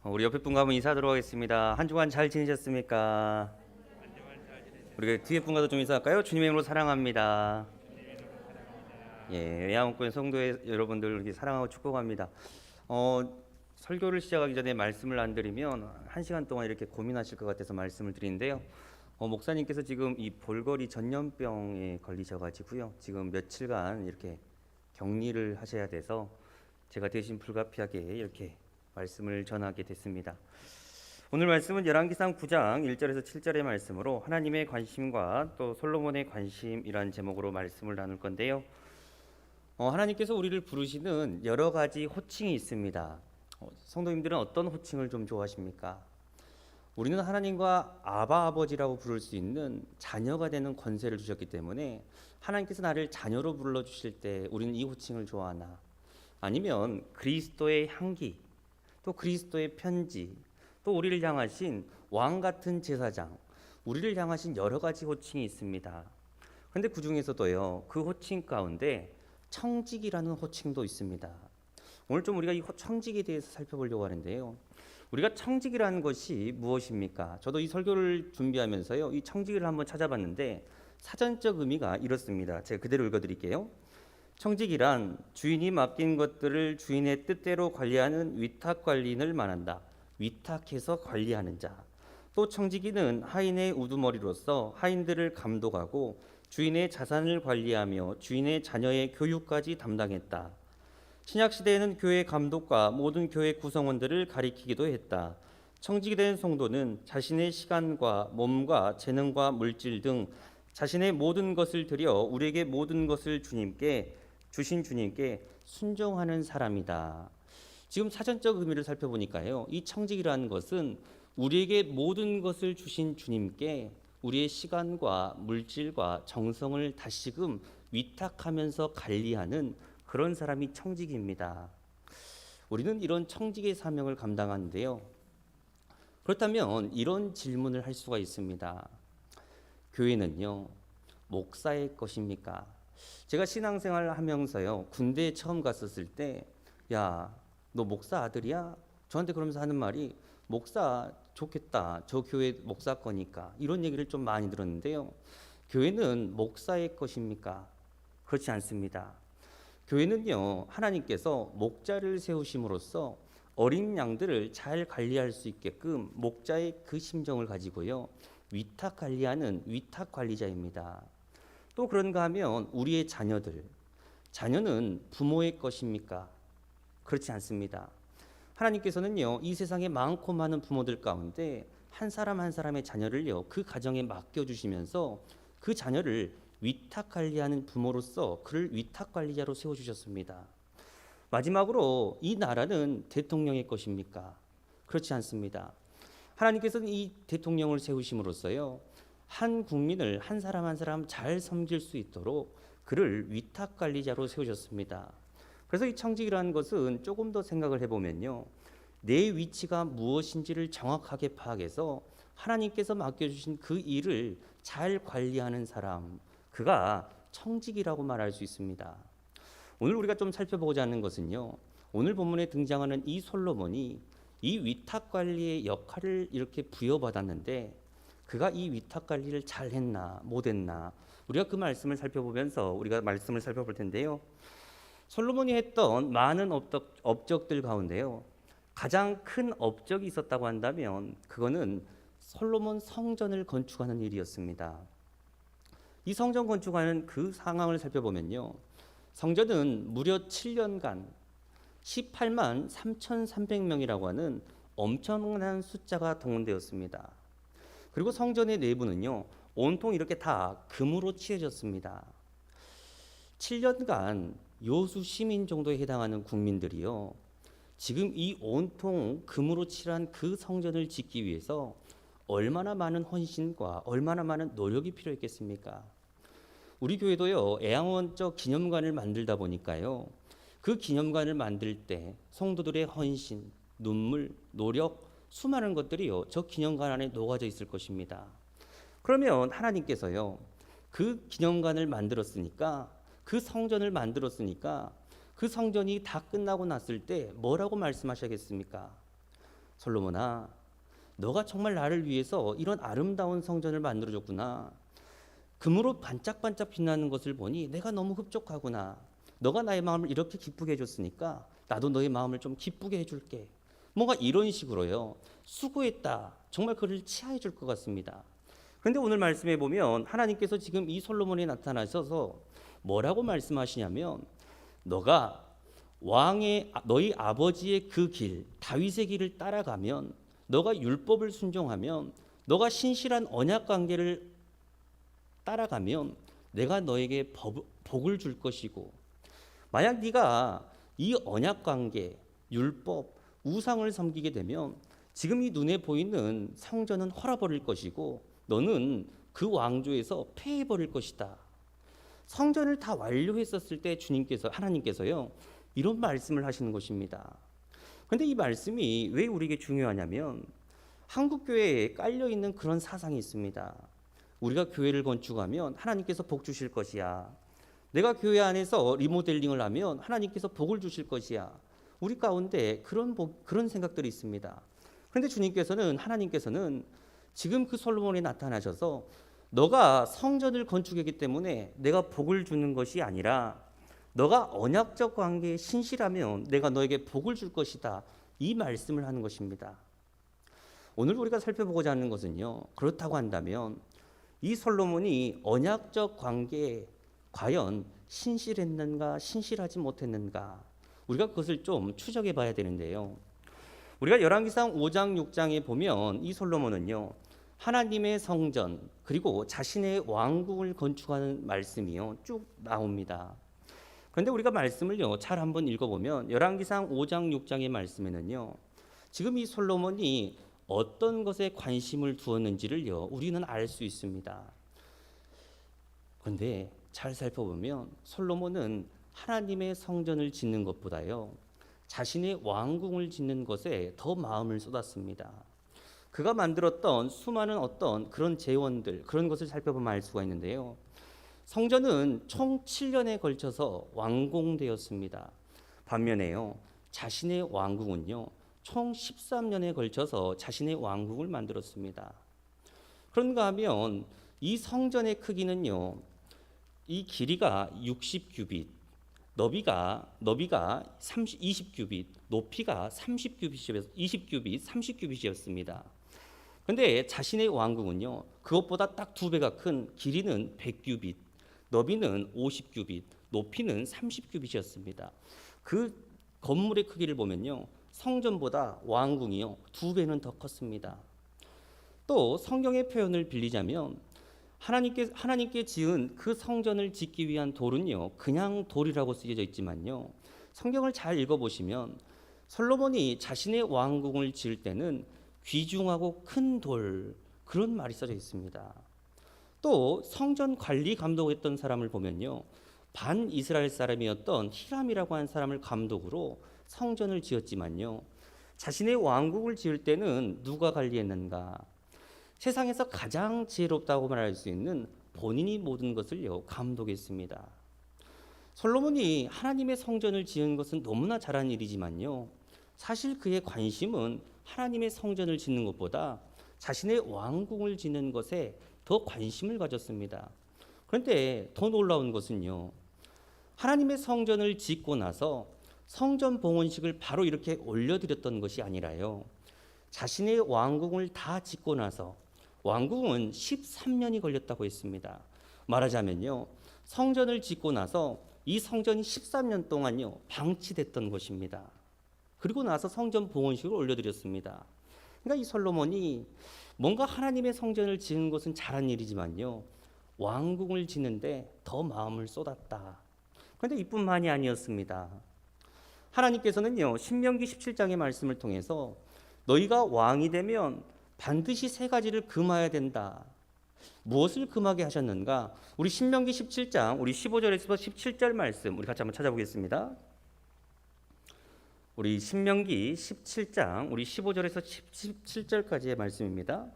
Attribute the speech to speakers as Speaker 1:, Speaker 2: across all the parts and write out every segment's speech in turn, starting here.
Speaker 1: 우리 옆에 분과 한번 인사하도록 하겠습니다. 한 주간 잘 지내셨습니까? 우리 뒤에 분과도 좀 인사할까요? 주님의 이름으로 사랑합니다. 예, 양원권 성도의 여러분들 이렇게 사랑하고 축복합니다. 설교를 시작하기 전에 말씀을 안 드리면 한 시간 동안 이렇게 고민하실 것 같아서 말씀을 드리는데요. 목사님께서 지금 이 볼거리 전염병에 걸리셔가지고요. 지금 며칠간 이렇게 격리를 하셔야 돼서 제가 대신 불가피하게 이렇게 말씀을 전하게 됐습니다. 오늘 말씀은 열왕기상 9장 1절에서 7절의 말씀으로 하나님의 관심과 또 솔로몬의 관심이란 제목으로 말씀을 나눌 건데요. 하나님께서 우리를 부르시는 여러 가지 호칭이 있습니다. 성도님들은 어떤 호칭을 좀 좋아하십니까? 우리는 하나님과 아바 아버지라고 부를 수 있는 자녀가 되는 권세를 주셨기 때문에 하나님께서 나를 자녀로 불러주실 때 우리는 이 호칭을 좋아하나, 아니면 그리스도의 향기, 또 그리스도의 편지, 또 우리를 향하신 왕 같은 제사장, 우리를 향하신 여러 가지 호칭이 있습니다. 그런데 그 중에서도요, 그 호칭 가운데 청직이라는 호칭도 있습니다. 오늘 좀 우리가 이 청직에 대해서 살펴보려고 하는데요. 우리가 청직이라는 것이 무엇입니까? 저도 이 설교를 준비하면서요, 이 청직을 한번 찾아봤는데 사전적 의미가 이렇습니다. 제가 그대로 읽어드릴게요. 청직이란 주인이 맡긴 것들을 주인의 뜻대로 관리하는 위탁관리인을 말한다. 위탁해서 관리하는 자. 또 청지기는 하인의 우두머리로서 하인들을 감독하고 주인의 자산을 관리하며 주인의 자녀의 교육까지 담당했다. 신약시대에는 교회 감독과 모든 교회 구성원들을 가리키기도 했다. 청지기 된 성도는 자신의 시간과 몸과 재능과 물질 등 자신의 모든 것을 들여 우리에게 모든 것을 주신 주님께 순종하는 사람이다. 지금 사전적 의미를 살펴보니까요, 이 청직이라는 것은 우리에게 모든 것을 주신 주님께 우리의 시간과 물질과 정성을 다시금 위탁하면서 관리하는 그런 사람이 청직입니다. 우리는 이런 청직의 사명을 감당하는데요. 그렇다면 이런 질문을 할 수가 있습니다. 교회는요, 목사의 것입니까? 제가 신앙생활 하면서요, 군대에 처음 갔었을 때, 야, 너 목사 아들이야? 저한테 그러면서 하는 말이, 목사 좋겠다, 저 교회 목사 거니까, 이런 얘기를 좀 많이 들었는데요. 교회는 목사의 것입니까? 그렇지 않습니다. 교회는요, 하나님께서 목자를 세우심으로써 어린 양들을 잘 관리할 수 있게끔 목자의 그 심정을 가지고요, 위탁 관리하는 위탁 관리자입니다. 또 그런가 하면 우리의 자녀는 부모의 것입니까? 그렇지 않습니다. 하나님께서는요, 이 세상에 많고 많은 부모들 가운데 한 사람 한 사람의 자녀를요, 그 가정에 맡겨주시면서 그 자녀를 위탁 관리하는 부모로서 그를 위탁 관리자로 세워주셨습니다. 마지막으로 이 나라는 대통령의 것입니까? 그렇지 않습니다. 하나님께서는 이 대통령을 세우심으로써요, 한 국민을 한 사람 한 사람 잘 섬길 수 있도록 그를 위탁 관리자로 세우셨습니다. 그래서 이 청직이라는 것은 조금 더 생각을 해보면요, 내 위치가 무엇인지를 정확하게 파악해서 하나님께서 맡겨주신 그 일을 잘 관리하는 사람, 그가 청직이라고 말할 수 있습니다. 오늘 우리가 좀 살펴보고자 하는 것은요, 오늘 본문에 등장하는 이 솔로몬이 이 위탁 관리의 역할을 이렇게 부여받았는데 그가 이 위탁 관리를 잘 했나 못했나, 우리가 그 말씀을 살펴보면서 우리가 말씀을 살펴볼 텐데요. 솔로몬이 했던 많은 업적들 가운데요, 가장 큰 업적이 있었다고 한다면 그거는 솔로몬 성전을 건축하는 일이었습니다. 이 성전 건축하는 그 상황을 살펴보면요, 성전은 무려 7년간 18만 3,300명이라고 하는 엄청난 숫자가 동원되었습니다. 그리고 성전의 내부는요, 온통 이렇게 다 금으로 칠해졌습니다. 7년간 요수 시민 정도에 해당하는 국민들이요, 지금 이 온통 금으로 칠한 그 성전을 짓기 위해서 얼마나 많은 헌신과 얼마나 많은 노력이 필요했겠습니까? 우리 교회도요, 애양원적 기념관을 만들다 보니까요, 그 기념관을 만들 때 성도들의 헌신, 눈물, 노력, 수많은 것들이요, 저 기념관 안에 녹아져 있을 것입니다. 그러면 하나님께서요, 그 기념관을 만들었으니까, 그 성전을 만들었으니까 그 성전이 다 끝나고 났을 때 뭐라고 말씀하셔야겠습니까? 솔로몬아, 너가 정말 나를 위해서 이런 아름다운 성전을 만들어줬구나. 금으로 반짝반짝 빛나는 것을 보니 내가 너무 흡족하구나. 너가 나의 마음을 이렇게 기쁘게 해줬으니까 나도 너의 마음을 좀 기쁘게 해줄게. 뭔가 이런 식으로요. 수고했다. 정말 그를 치하해 줄 것 같습니다. 그런데 오늘 말씀해 보면 하나님께서 지금 이 솔로몬에 나타나셔서 뭐라고 말씀하시냐면, 너가 너희 아버지의 그 길, 다윗의 길을 따라가면, 너가 율법을 순종하면, 너가 신실한 언약 관계를 따라가면 내가 너에게 복을 줄 것이고, 만약 네가 이 언약 관계, 율법, 우상을 섬기게 되면 지금 이 눈에 보이는 성전은 헐어버릴 것이고 너는 그 왕조에서 패해버릴 것이다. 성전을 다 완료했었을 때 하나님께서요, 이런 말씀을 하시는 것입니다. 그런데 이 말씀이 왜 우리에게 중요하냐면, 한국 교회에 깔려 있는 그런 사상이 있습니다. 우리가 교회를 건축하면 하나님께서 복 주실 것이야. 내가 교회 안에서 리모델링을 하면 하나님께서 복을 주실 것이야. 우리 가운데 그런 생각들이 있습니다. 그런데 하나님께서는 지금 그 솔로몬에 나타나셔서 너가 성전을 건축했기 때문에 내가 복을 주는 것이 아니라 너가 언약적 관계에 신실하면 내가 너에게 복을 줄 것이다. 이 말씀을 하는 것입니다. 오늘 우리가 살펴보고자 하는 것은요, 그렇다고 한다면 이 솔로몬이 언약적 관계에 과연 신실했는가, 신실하지 못했는가, 우리가 그것을 좀 추적해 봐야 되는데요. 우리가 열왕기상 5장 6장에 보면 이 솔로몬은요, 하나님의 성전 그리고 자신의 왕궁을 건축하는 말씀이요 쭉 나옵니다. 그런데 우리가 말씀을요 잘 한번 읽어보면 열왕기상 5장 6장의 말씀에는요, 지금 이 솔로몬이 어떤 것에 관심을 두었는지를요 우리는 알 수 있습니다. 그런데 잘 살펴보면 솔로몬은 하나님의 성전을 짓는 것보다요 자신의 왕궁을 짓는 것에 더 마음을 쏟았습니다. 그가 만들었던 수많은 어떤 그런 재원들, 그런 것을 살펴보면 알 수가 있는데요, 성전은 총 7년에 걸쳐서 완공되었습니다. 반면에요, 자신의 왕궁은요 총 13년에 걸쳐서 자신의 왕궁을 만들었습니다. 그런가 하면 이 성전의 크기는요, 이 길이가 60규빗, 너비가 20규빗, 높이가 20규빗, 30규빗이었습니다. 그런데 자신의 왕궁은요, 그것보다 딱 2배가 큰 길이는 100규빗, 너비는 50규빗, 높이는 30규빗이었습니다. 그 건물의 크기를 보면요, 성전보다 왕궁이요 2배는 더 컸습니다. 또 성경의 표현을 빌리자면 하나님께 지은 그 성전을 짓기 위한 돌은요 그냥 돌이라고 쓰여져 있지만요, 성경을 잘 읽어보시면 솔로몬이 자신의 왕궁을 지을 때는 귀중하고 큰 돌, 그런 말이 써져 있습니다. 또 성전 관리 감독했던 사람을 보면요, 반 이스라엘 사람이었던 히람이라고 하는 사람을 감독으로 성전을 지었지만요, 자신의 왕국을 지을 때는 누가 관리했는가? 세상에서 가장 지혜롭다고 말할 수 있는 본인이 모든 것을요 감독했습니다. 솔로몬이 하나님의 성전을 지은 것은 너무나 잘한 일이지만요, 사실 그의 관심은 하나님의 성전을 짓는 것보다 자신의 왕궁을 짓는 것에 더 관심을 가졌습니다. 그런데 더 놀라운 것은요, 하나님의 성전을 짓고 나서 성전 봉헌식을 바로 이렇게 올려드렸던 것이 아니라요, 자신의 왕궁을 다 짓고 나서, 왕궁은 13년이 걸렸다고 했습니다. 말하자면요, 성전을 짓고 나서 이 성전이 13년 동안요 방치됐던 것입니다. 그리고 나서 성전 봉헌식을 올려드렸습니다. 그러니까 이 솔로몬이 뭔가 하나님의 성전을 지은 것은 잘한 일이지만요, 왕궁을 짓는데 더 마음을 쏟았다. 그런데 이뿐만이 아니었습니다. 하나님께서는요 신명기 17장의 말씀을 통해서 너희가 왕이 되면 반드시 3가지를 금해야 된다. 무엇을 금하게 하셨는가? 우리 신명기 17장 우리 15절에서 17절 말씀 우리 같이 한번 찾아보겠습니다. 우리 신명기 17장 우리 15절에서 17절까지의 말씀입니다.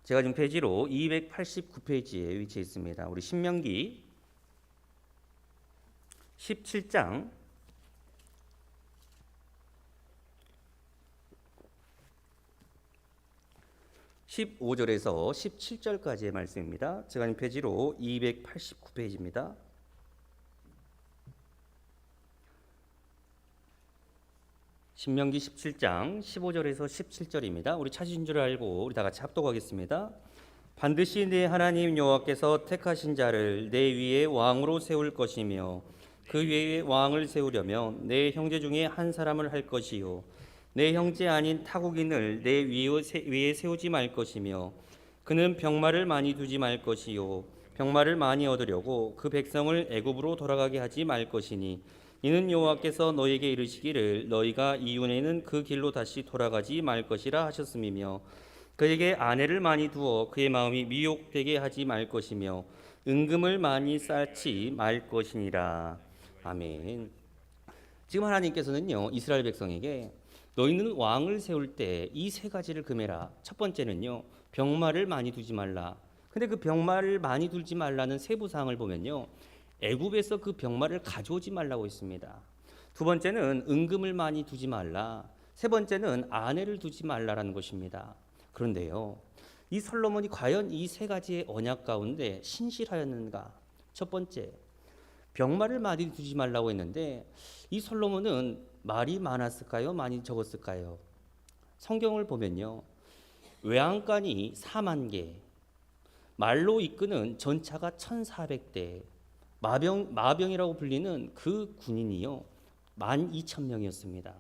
Speaker 1: 제가 지금 페이지로 289페이지에 위치해 있습니다. 우리 신명기 17장 15절에서 17절까지의 말씀입니다. 제가 이 페이지로 289페이지입니다. 신명기 17장 15절에서 17절입니다. 우리 찾으신 줄 알고 우리 다 같이 합독하겠습니다. 반드시 내 하나님 여호와께서 택하신 자를 내 위에 왕으로 세울 것이며 그 위에 왕을 세우려면 내 형제 중에 한 사람을 할 것이요 내 형제 아닌 타국인을 내 위에 세우지 말 것이며 그는 병마를 많이 두지 말 것이요 병마를 많이 얻으려고 그 백성을 애굽으로 돌아가게 하지 말 것이니 이는 여호와께서 너희에게 이르시기를 너희가 이윤에는 그 길로 다시 돌아가지 말 것이라 하셨음이며 그에게 아내를 많이 두어 그의 마음이 미혹되게 하지 말 것이며 은금을 많이 쌓지 말 것이니라. 아멘. 지금 하나님께서는요 이스라엘 백성에게 너희는 왕을 세울 때 이 세 가지를 금해라. 첫 번째는요 병마를 많이 두지 말라. 근데 그 병마를 많이 두지 말라는 세부 사항을 보면요 애굽에서 그 병마를 가져오지 말라고 했습니다. 두 번째는 은금을 많이 두지 말라. 세 번째는 아내를 두지 말라라는 것입니다. 그런데요 이 솔로몬이 과연 이 세 가지의 언약 가운데 신실하였는가? 첫 번째 병마를 많이 두지 말라고 했는데 이 솔로몬은 말이 많았을까요? 많이 적었을까요? 성경을 보면요 외양간이 4만 개, 말로 이끄는 전차가 1,400대, 마병이라고 불리는 그 군인이요 12,000명이었습니다.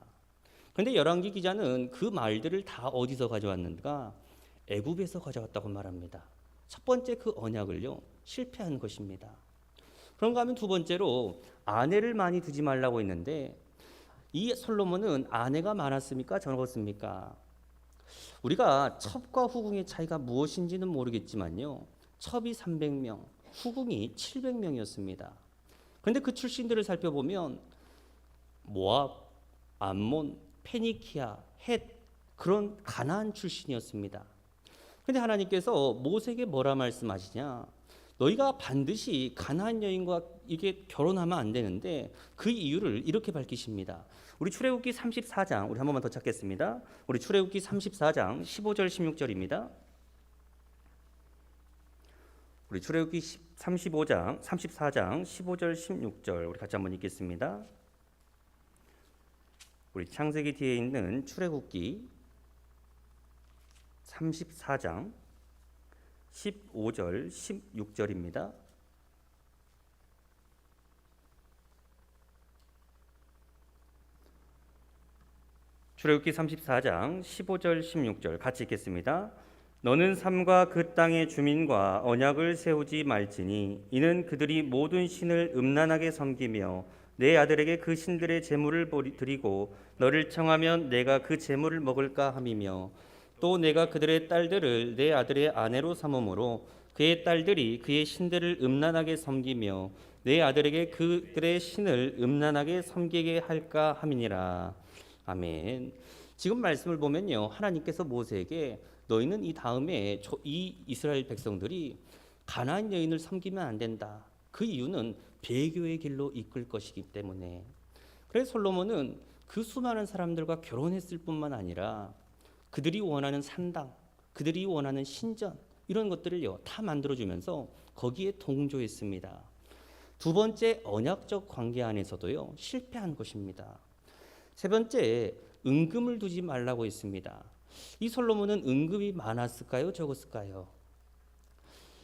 Speaker 1: 그런데 열왕기 기자는 그 말들을 다 어디서 가져왔는가? 애굽에서 가져왔다고 말합니다. 첫 번째 그 언약을요 실패한 것입니다. 그런가 하면 두 번째로 아내를 많이 두지 말라고 했는데 이 솔로몬은 아내가 많았습니까? 적었습니까? 우리가 첩과 후궁의 차이가 무엇인지는 모르겠지만요 첩이 300명, 후궁이 700명이었습니다. 그런데 그 출신들을 살펴보면 모압, 암몬, 페니키아, 헷 그런 가나안 출신이었습니다. 그런데 하나님께서 모세에게 뭐라 말씀하시냐? 너희가 반드시 가나안 여인과 이게 결혼하면 안 되는데 그 이유를 이렇게 밝히십니다. 우리 출애굽기 34장 우리 한 번만 더 찾겠습니다. 우리 출애굽기 34장 15절 16절입니다. 우리 출애굽기 34장 15절 16절 우리 같이 한번 읽겠습니다. 우리 창세기 뒤에 있는 출애굽기 34장 15절 16절입니다. 출애굽기 34장 15절 16절 같이 읽겠습니다. 너는 삼가 그 땅의 주민과 언약을 세우지 말지니 이는 그들이 모든 신을 음란하게 섬기며 내 아들에게 그 신들의 제물을 드리고 너를 청하면 내가 그 제물을 먹을까 함이며 또 내가 그들의 딸들을 내 아들의 아내로 삼음으로 그의 딸들이 그의 신들을 음란하게 섬기며 내 아들에게 그들의 신을 음란하게 섬기게 할까 함이니라. 아멘. 지금 말씀을 보면요 하나님께서 모세에게 너희는 이 다음에 이 이스라엘 백성들이 가나안 여인을 섬기면 안 된다. 그 이유는 배교의 길로 이끌 것이기 때문에. 그래서 솔로몬은 그 수많은 사람들과 결혼했을 뿐만 아니라 그들이 원하는 산당, 그들이 원하는 신전 이런 것들을요 다 만들어주면서 거기에 동조했습니다. 두 번째 언약적 관계 안에서도요 실패한 것입니다. 세 번째 은금을 두지 말라고 했습니다. 이 솔로몬은 은금이 많았을까요? 적었을까요?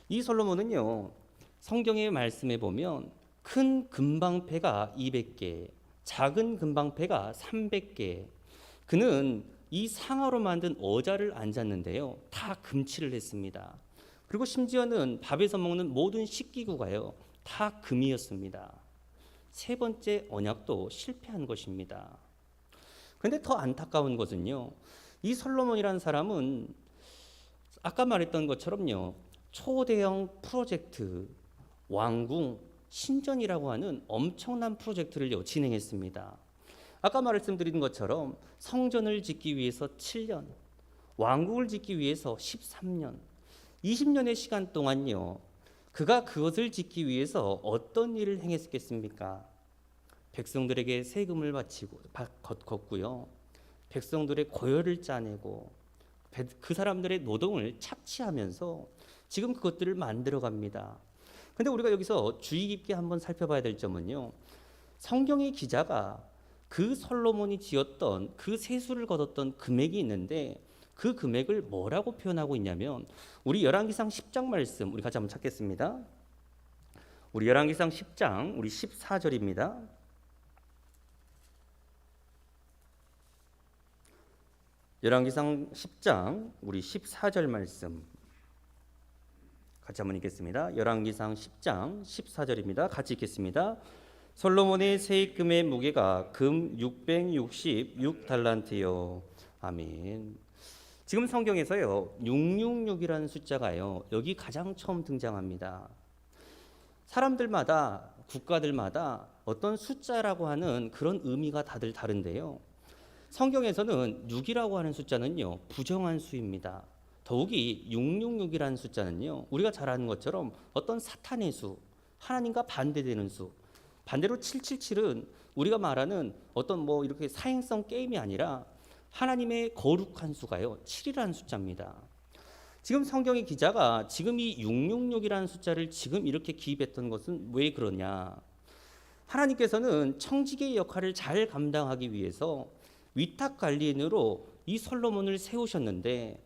Speaker 1: 이 솔로몬은요 성경의 말씀에 보면 큰 금방패가 200개, 작은 금방패가 300개. 그는 이 상아로 만든 어자를 앉았는데요 다 금칠을 했습니다. 그리고 심지어는 밥에서 먹는 모든 식기구가요 다 금이었습니다. 세 번째 언약도 실패한 것입니다. 그런데 더 안타까운 것은요 이 솔로몬이라는 사람은 아까 말했던 것처럼요 초대형 프로젝트, 왕궁, 신전이라고 하는 엄청난 프로젝트를 진행했습니다. 아까 말씀드린 것처럼 성전을 짓기 위해서 7년, 왕국을 짓기 위해서 13년, 20년의 시간 동안요 그가 그것을 짓기 위해서 어떤 일을 행했겠습니까? 백성들에게 세금을 걷고요 백성들의 고열을 짜내고 그 사람들의 노동을 착취하면서 지금 그것들을 만들어 갑니다. 근데 우리가 여기서 주의 깊게 한번 살펴봐야 될 점은요, 성경의 기자가 그 솔로몬이 지었던 그 세수를 거뒀던 금액이 있는데 그 금액을 뭐라고 표현하고 있냐면, 우리 열왕기상 10장 말씀 우리 같이 한번 찾겠습니다. 우리 열왕기상 10장 우리 14절입니다. 열왕기상 10장 우리 14절 말씀 같이 한번 읽겠습니다. 열왕기상 10장 14절입니다. 같이 읽겠습니다. 솔로몬의 세입금의 무게가 금 666달란트요. 아멘. 지금 성경에서요, 666이라는 숫자가요, 여기 가장 처음 등장합니다. 사람들마다, 국가들마다 어떤 숫자라고 하는 그런 의미가 다들 다른데요, 성경에서는 6이라고 하는 숫자는요, 부정한 수입니다. 더욱이 666이라는 숫자는요, 우리가 잘 아는 것처럼 어떤 사탄의 수, 하나님과 반대되는 수. 반대로 777은 우리가 말하는 어떤 뭐 이렇게 사행성 게임이 아니라 하나님의 거룩한 수가요, 7이라는 숫자입니다. 지금 성경의 기자가 지금 이 666이라는 숫자를 지금 이렇게 기입했던 것은 왜 그러냐? 하나님께서는 청지기의 역할을 잘 감당하기 위해서 위탁 관리인으로 이 솔로몬을 세우셨는데,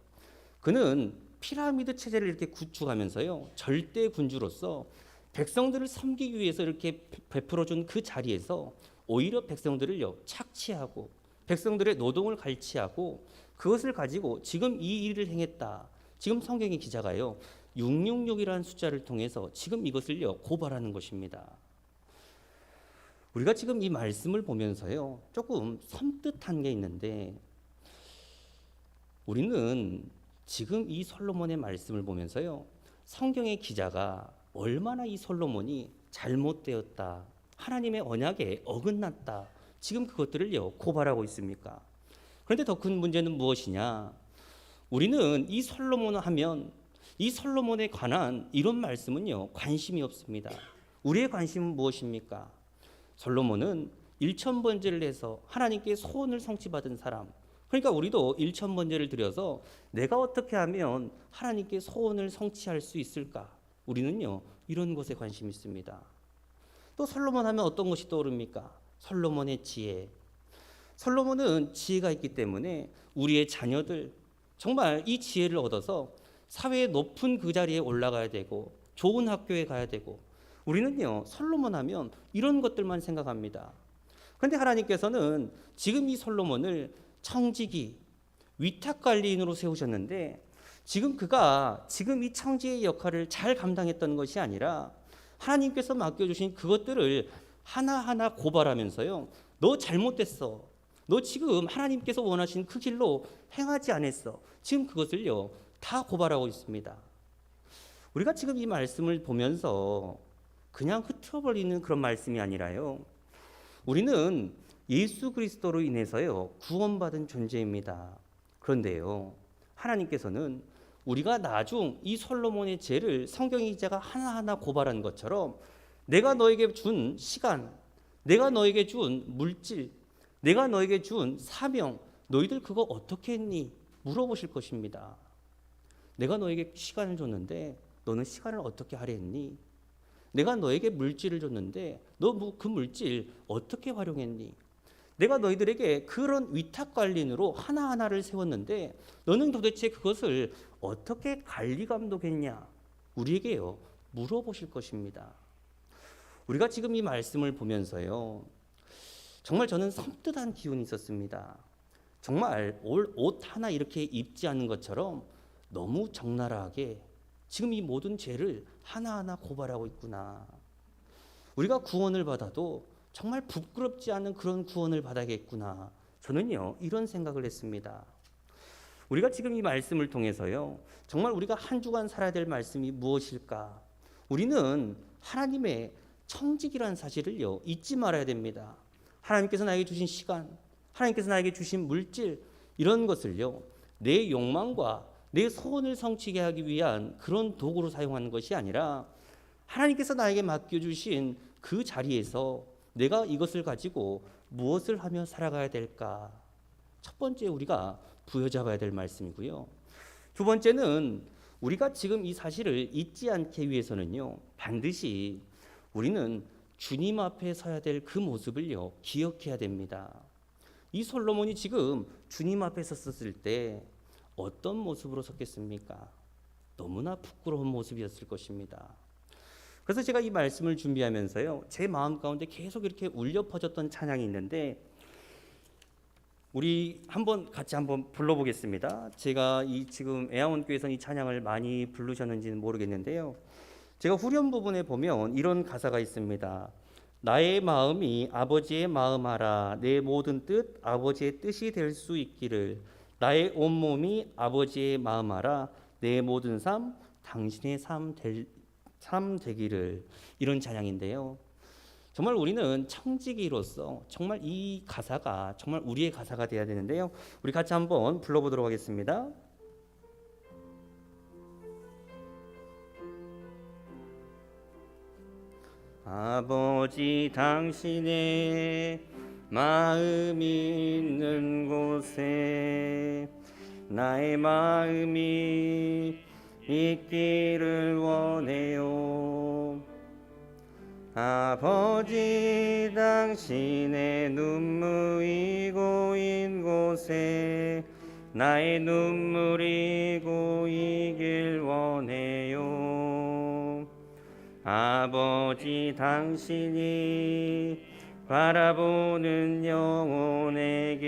Speaker 1: 그는 피라미드 체제를 이렇게 구축하면서요, 절대 군주로서 백성들을 섬기기 위해서 이렇게 베풀어준 그 자리에서 오히려 백성들을요, 착취하고 백성들의 노동을 갈취하고 그것을 가지고 지금 이 일을 행했다. 지금 성경의 기자가요, 666이라는 숫자를 통해서 지금 이것을요, 고발하는 것입니다. 우리가 지금 이 말씀을 보면서요, 조금 섬뜩한 게 있는데, 우리는 지금 이 솔로몬의 말씀을 보면서요, 성경의 기자가 얼마나 이 솔로몬이 잘못되었다, 하나님의 언약에 어긋났다, 지금 그것들을요, 고발하고 있습니까? 그런데 더 큰 문제는 무엇이냐? 우리는 이 솔로몬을 하면 이 솔로몬에 관한 이런 말씀은요, 관심이 없습니다. 우리의 관심은 무엇입니까? 솔로몬은 1000번제를 해서 하나님께 소원을 성취받은 사람. 그러니까 우리도 1000번제를 드려서 내가 어떻게 하면 하나님께 소원을 성취할 수 있을까? 우리는요, 이런 것에 관심이 있습니다. 또 솔로몬 하면 어떤 것이 떠오릅니까? 솔로몬의 지혜. 솔로몬은 지혜가 있기 때문에 우리의 자녀들 정말 이 지혜를 얻어서 사회의 높은 그 자리에 올라가야 되고 좋은 학교에 가야 되고, 우리는요, 솔로몬 하면 이런 것들만 생각합니다. 그런데 하나님께서는 지금 이 솔로몬을 청지기, 위탁관리인으로 세우셨는데, 지금 그가 지금 이 청지의 역할을 잘 감당했던 것이 아니라 하나님께서 맡겨주신 그것들을 하나하나 고발하면서요, 너 잘못됐어, 너 지금 하나님께서 원하신 그 길로 행하지 않았어, 지금 그것을요, 다 고발하고 있습니다. 우리가 지금 이 말씀을 보면서 그냥 흩어버리는 그런 말씀이 아니라요, 우리는 예수 그리스도로 인해서요, 구원받은 존재입니다. 그런데요, 하나님께서는 우리가 나중 이 솔로몬의 죄를 성경의 기자가 하나하나 고발한 것처럼 내가 너에게 준 시간, 내가 너에게 준 물질, 내가 너에게 준 사명, 너희들 그거 어떻게 했니? 물어보실 것입니다. 내가 너에게 시간을 줬는데 너는 시간을 어떻게 할애했니? 내가 너에게 물질을 줬는데 너 그 물질 어떻게 활용했니? 내가 너희들에게 그런 위탁관리인으로 하나하나를 세웠는데 너는 도대체 그것을 어떻게 관리 감독했냐? 우리에게요, 물어보실 것입니다. 우리가 지금 이 말씀을 보면서요, 정말 저는 섬뜩한 기운이 있었습니다. 정말 옷 하나 이렇게 입지 않는 것처럼 너무 적나라하게 지금 이 모든 죄를 하나하나 고발하고 있구나. 우리가 구원을 받아도 정말 부끄럽지 않은 그런 구원을 받아야겠구나. 저는요, 이런 생각을 했습니다. 우리가 지금 이 말씀을 통해서요, 정말 우리가 한 주간 살아야 될 말씀이 무엇일까? 우리는 하나님의 청직이라는 사실을요, 잊지 말아야 됩니다. 하나님께서 나에게 주신 시간, 하나님께서 나에게 주신 물질, 이런 것을요, 내 욕망과 내 소원을 성취게 하기 위한 그런 도구로 사용하는 것이 아니라 하나님께서 나에게 맡겨주신 그 자리에서 내가 이것을 가지고 무엇을 하며 살아가야 될까? 첫 번째 우리가 부여잡아야 될 말씀이고요. 두 번째는 우리가 지금 이 사실을 잊지 않기 위해서는요, 반드시 우리는 주님 앞에 서야 될 그 모습을요, 기억해야 됩니다. 이 솔로몬이 지금 주님 앞에 섰을 때 어떤 모습으로 섰겠습니까? 너무나 부끄러운 모습이었을 것입니다. 그래서 제가 이 말씀을 준비하면서요, 제 마음 가운데 계속 이렇게 울려 퍼졌던 찬양이 있는데, 우리 같이 한번 불러보겠습니다. 제가 지금 애아원교회에서 이 찬양을 많이 부르셨는지는 모르겠는데요, 제가 후렴 부분에 보면 이런 가사가 있습니다. 나의 마음이 아버지의 마음하라, 내 모든 뜻 아버지의 뜻이 될 수 있기를, 나의 온몸이 아버지의 마음하라, 내 모든 삶 당신의 삶 되기를. 이런 찬양인데요, 정말 우리는 청지기로서 정말 이 가사가 정말 우리의 가사가 되어야 되는데요, 우리 같이 한번 불러보도록 하겠습니다. 아버지 당신의 마음이 있는 곳에 나의 마음이 있기를 원해요. 아버지 당신의 눈물이 고인 곳에 나의 눈물이 고이길 원해요. 아버지 당신이 바라보는 영혼에게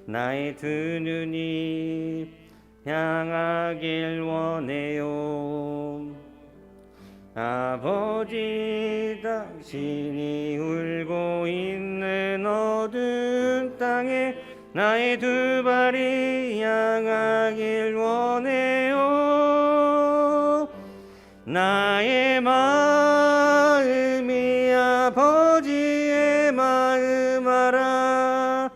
Speaker 1: 나의 두 눈이 향하길 원해요. 아버지 당신이 울고 있는 어두운 땅에 나의 두 발이 향하길 원해요. 나의 마음이 아버지의 마음 알아,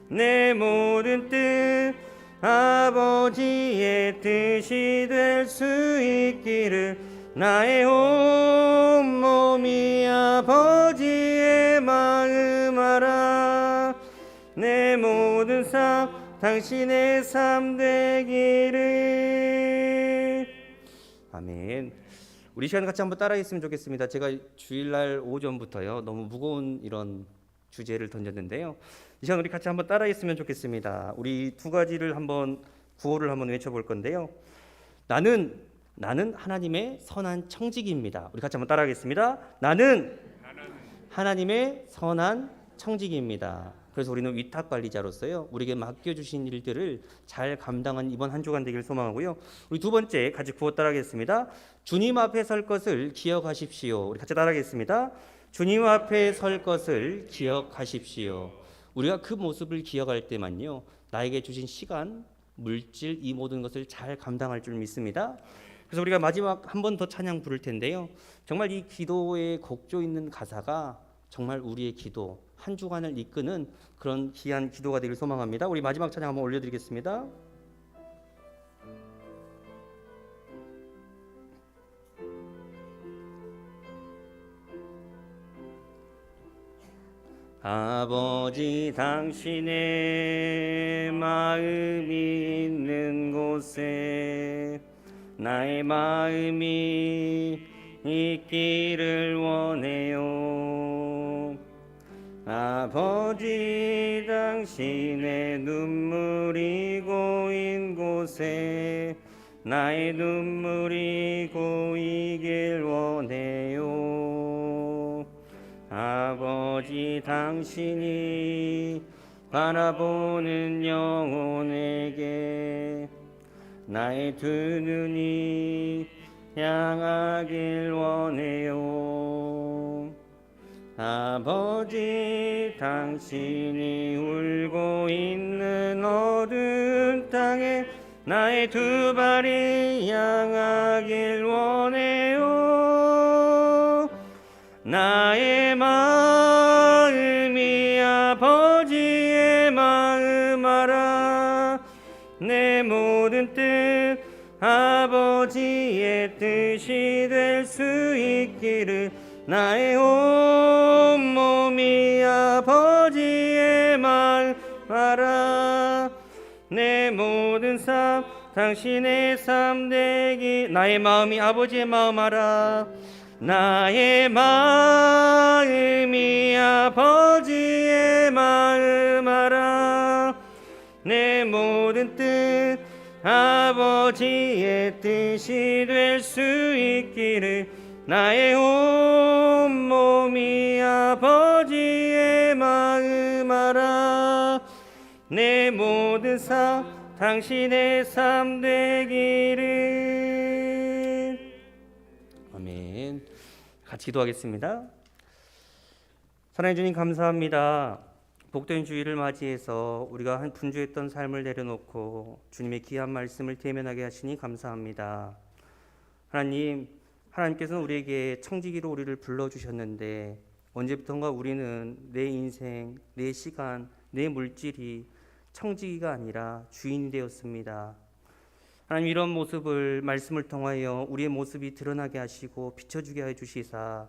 Speaker 1: 내 모든 뜻 아버지의 뜻이 될 수 있기를, 나의 온 몸이 아버지의 마음 알아, 내 모든 삶 당신의 삶 되기를. 아멘. 우리 시간 같이 한번 따라했으면 좋겠습니다. 제가 주일날 오전부터요, 너무 무거운 이런 주제를 던졌는데요, 이 시간 우리 같이 한번 따라했으면 좋겠습니다. 우리 두 가지를 한번 구호를 한번 외쳐볼 건데요, 나는 하나님의 선한 청지기입니다. 우리 같이 한번 따라하겠습니다. 나는 하나님의 선한 청지기입니다. 그래서 우리는 위탁관리자로서요, 우리에게 맡겨주신 일들을 잘 감당한 이번 한 주간 되길 소망하고요, 우리 두 번째 같이 구호 따라하겠습니다. 주님 앞에 설 것을 기억하십시오. 우리 같이 따라하겠습니다. 주님 앞에 설 것을 기억하십시오. 우리가 그 모습을 기억할 때만요, 나에게 주신 시간, 물질, 이 모든 것을 잘 감당할 줄 믿습니다. 그래서 우리가 마지막 한 번 더 찬양 부를 텐데요, 정말 이 기도에 곡조 있는 가사가 정말 우리의 기도, 한 주간을 이끄는 그런 귀한 기도가 되길 소망합니다. 우리 마지막 찬양 한번 올려드리겠습니다. 아버지 당신의 마음이 있는 곳에 나의 마음이 있기를 원해요. 아버지 당신의 눈물이 고인 곳에 나의 눈물이 고이길 원해요. 아버지 당신이 바라보는 영혼에게 나의 두 눈이 향하길 원해요. 아버지 당신이 울고 있는 어두운 땅에 나의 두 발이 향하길 원해요. 나의 마음이 아버지의 마음 알아, 내 모든 뜻 아버지의 뜻이 될 수 있기를, 나의 온 몸이 아버지의 마음 마라. 내 모든 삶 당신의 삶 되기. 나의 마음이 아버지의 마음 알아. 나의 마음이 아버지의 마음 알아. 내 모든 뜻 아버지의 뜻이 될 수 있기를. 나의 온 몸이 아버지의 마음 알아. 내 모든 삶 당신의 삶 되기를. 아멘. 같이 기도하겠습니다. 사랑해 주님 감사합니다. 복된 주일을 맞이해서 우리가 한 분주했던 삶을 내려놓고 주님의 귀한 말씀을 대면하게 하시니 감사합니다. 하나님, 하나님께서는 우리에게 청지기로 우리를 불러주셨는데 언제부턴가 우리는 내 인생, 내 시간, 내 물질이 청지기가 아니라 주인이 되었습니다. 하나님, 이런 모습을 말씀을 통하여 우리의 모습이 드러나게 하시고 비춰주게 해주시사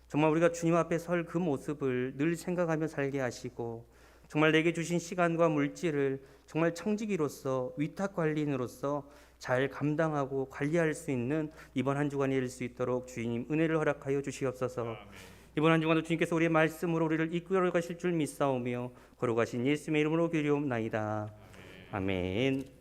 Speaker 1: 정말 우리가 주님 앞에 설 그 모습을 늘 생각하며 살게 하시고 정말 내게 주신 시간과 물질을 정말 청지기로서 위탁관리인으로서 잘 감당하고 관리할 수 있는 이번 한 주간이 될 수 있도록 주님 은혜를 허락하여 주시옵소서. 이번 한 주간도 주님께서 우리의 말씀으로 우리를 이끌어 가실 줄 믿사오며 걸어가신 예수님의 이름으로 기도하옵나이다. 아멘.